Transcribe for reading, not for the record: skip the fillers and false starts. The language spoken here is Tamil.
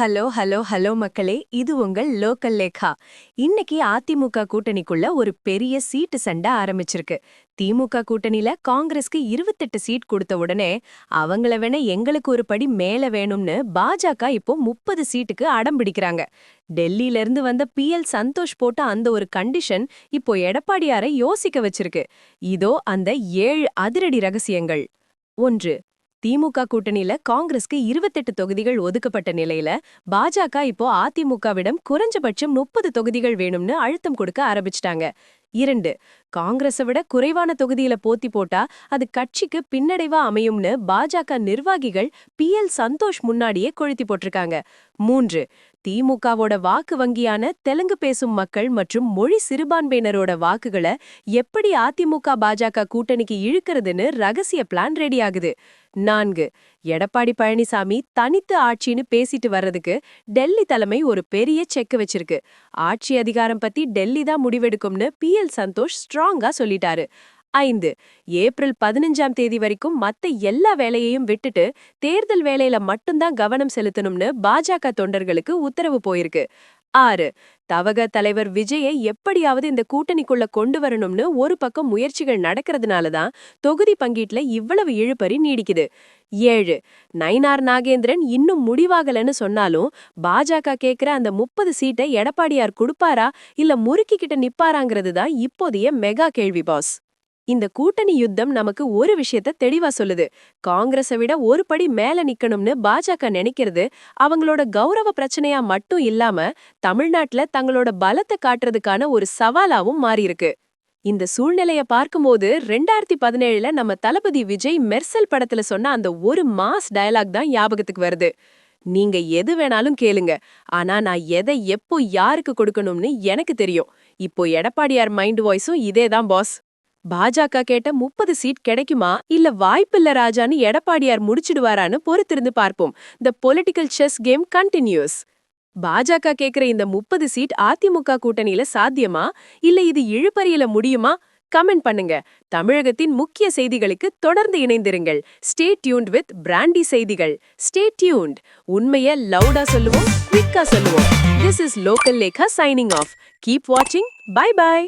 ஹலோ ஹலோ ஹலோ மக்களே, இது உங்கள் லோக்கல் லேகா. இன்னைக்கு அதிமுக கூட்டணிக்குள்ள ஒரு பெரிய சீட்டு சண்டை ஆரம்பிச்சிருக்கு. திமுக கூட்டணியில காங்கிரஸ்க்கு 28 சீட் கொடுத்த உடனே அவங்கள வேணா எங்களுக்கு ஒரு படி மேல வேணும்னு பாஜக இப்போ 30 சீட்டுக்கு அடம் பிடிக்கிறாங்க. டெல்லியில இருந்து வந்த சந்தோஷ் போட்ட அந்த ஒரு கண்டிஷன் இப்போ எடப்பாடியாரை யோசிக்க வச்சிருக்கு. இதோ அந்த 7 அதிரடி ரகசியங்கள். 1. திமுக கூட்டணியில காங்கிரஸ்க்கு 28 தொகுதிகள் ஒதுக்கப்பட்ட நிலையில பாஜக இப்போ அதிமுகவிடம் குறைஞ்சபட்சம் 30 தொகுதிகள் வேணும்னு அழுத்தம் கொடுக்க ஆரம்பிச்சிட்டாங்க. 2. காங்கிரஸை விட குறைவான தொகுதியில போட்டி போட்டா அது கட்சிக்கு பின்னடைவா அமையும்னு பாஜக நிர்வாகிகள் சந்தோஷ் முன்னாடியே கொளுத்தி போட்டிருக்காங்க. 3. திமுகவோட வாக்கு வங்கியான தெலுங்கு பேசும் மக்கள் மற்றும் மொழி சிறுபான்மையினரோட வாக்குகளை எப்படி அதிமுக பாஜக கூட்டணிக்கு இழுக்கிறதுன்னு ரகசிய பிளான் ரெடி ஆகுது. 4. எடப்பாடி பழனிசாமி தனித்து ஆட்சின்னு பேசிட்டு வர்றதுக்கு டெல்லி தலைமை ஒரு பெரிய செக் வச்சிருக்கு. ஆட்சி அதிகாரம் பத்தி டெல்லி தான் முடிவெடுக்கும்னு சந்தோஷ் ஸ்ட்ராங்கா சொல்லிட்டாரு. 5. ஏப்ரல் 15ஆம் தேதி வரைக்கும் மத்த எல்லா வேலையையும் விட்டுட்டு தேர்தல் வேலையில மட்டும்தான் கவனம் செலுத்தணும்னு பாஜக தொண்டர்களுக்கு உத்தரவு போயிருக்கு. 6. தவக தலைவர் விஜயை எப்படியாவது இந்த கூட்டணிக்குள்ள கொண்டு வரணும்னு ஒரு பக்கம் முயற்சிகள் நடக்கிறதுனாலதான் தொகுதி பங்கீட்டுல இவ்வளவு இழுபறி நீடிக்குது. 7. நயினார் நாகேந்திரன் இன்னும் முடிவாகலன்னு சொன்னாலும் பாஜக கேக்குற அந்த 30 சீட்டை எடப்பாடியார் கொடுப்பாரா இல்ல முறுக்கிக்கிட்ட நிப்பாராங்கிறது தான் இப்போதைய மெகா கேள்வி பாஸ். இந்த கூட்டணி யுத்தம் நமக்கு ஒரு விஷயத்த தெளிவா சொல்லுது. காங்கிரஸை விட ஒரு படி மேல நிக்கணும்னு பாஜக நினைக்கிறது அவங்களோட கௌரவ பிரச்சனையா மட்டும் இல்லாம தமிழ்நாட்டுல தங்களோட பலத்தை காட்டுறதுக்கான ஒரு சவாலாவும் மாறியிருக்கு. இந்த சூழ்நிலைய பார்க்கும்போது 2017ல நம்ம தளபதி விஜய் மெர்சல் படத்துல சொன்ன அந்த ஒரு மாஸ் டயலாக் தான் ஞாபகத்துக்கு வருது. நீங்க எது வேணாலும் கேளுங்க, ஆனா நான் எதை எப்போ யாருக்கு கொடுக்கணும்னு எனக்கு தெரியும். இப்போ எடப்பாடியார் மைண்ட் வாய்ஸும் இதேதான் பாஸ். பாஜக கேட்ட 30 சீட் கிடைக்குமா இல்ல வாய்ப்பில்ல ராஜான்னு எடப்பாடியார் முடிச்சிடுவாரான்னு பொறுத்திருந்து பார்ப்போம். The political chess game continues. BJP கேக்குற இந்த 30 சீட் அதிமுக கூட்டணியில சாத்தியமா இல்ல இது இழுபறியில முடியுமா? கமெண்ட் பண்ணுங்க. தமிழகத்தின் முக்கிய செய்திகளுக்கு தொடர்ந்து இணைந்திருங்கள். ஸ்டே டியூன்ட் வித் பிராண்டி செய்திகள். Stay tuned. உண்மையை லவுடா சொல்லுவோம், குவிக்கா சொல்லுவோம். This is local Lekha signing off. Keep வாட்சிங். Bye by.